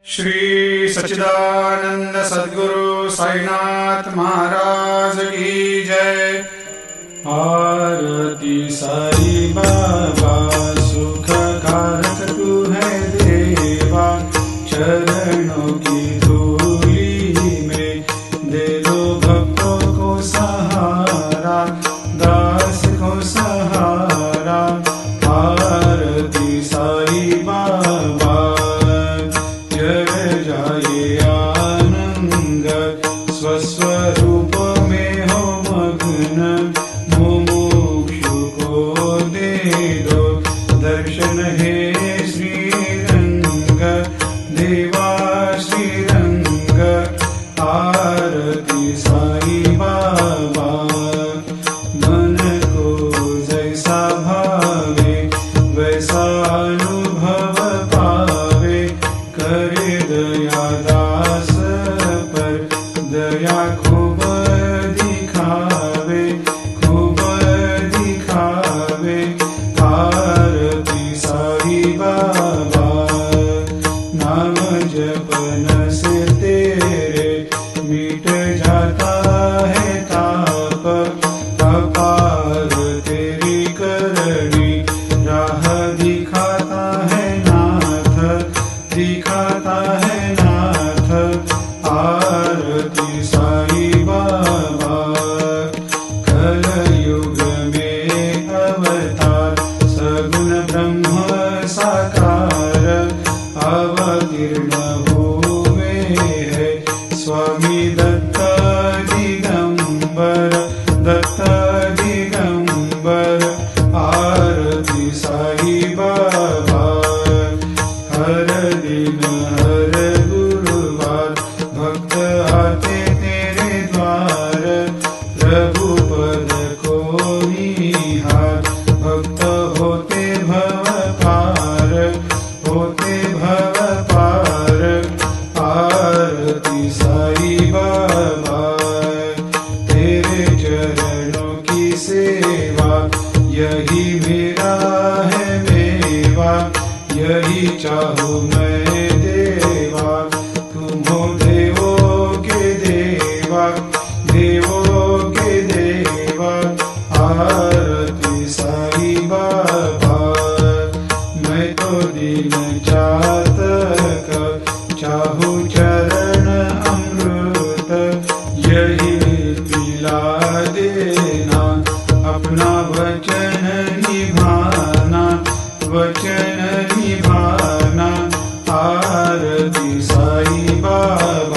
श्री सच्चिदानंद सद्गुरु साईनाथ महाराज की जय। आरती साई बाबा सुख कारक तू है देवा, चरणों की धूली में दे दो भक्तों को सहारा, दास को सहारा। आरती साई बाबा जय जाए आनंद, स्वस्वरूप में हो मग्न, मुमुक्षु को दे दो दर्शन हे श्रीरंग, देवा श्रीरंग। आरती साई बाबा मन को जैसा भावे वैसा अनुभव पावे, करे दया दास पर दया खूब दिखावे, खूब दिखावे। आरती साई बाबा नाम जपन से तेरे मिट जाता है ताप, अपार तेरी करनी राह दिखाता है नाथ, दिखाता है नाथ। आरती साई बाबा कलयुग में अवतार, सगुण ब्रह्म साकार अवतीर्ण हुए है स्वामी दत्त दिगंबर, दत्त दिगंबर। आरती साई बाबा हर दिन हर गुरुवार भक्त आते तेरे द्वार, रघुपद को निहार भक्त होते भव पार, होते भव पार। आरती साई बाबा तेरे चरणों की सेवा, यही मेरा है मेवा, यही चाहूँ मैं देवा। तुम हो देवों के देवा, देवों के देवा। आरती साई बाबा मैं तो दीन चातक, चाहूँ चरण अमृत, यही पिला देना, अपना वचन निभाना, वचन निभाना। आरती साई बाबा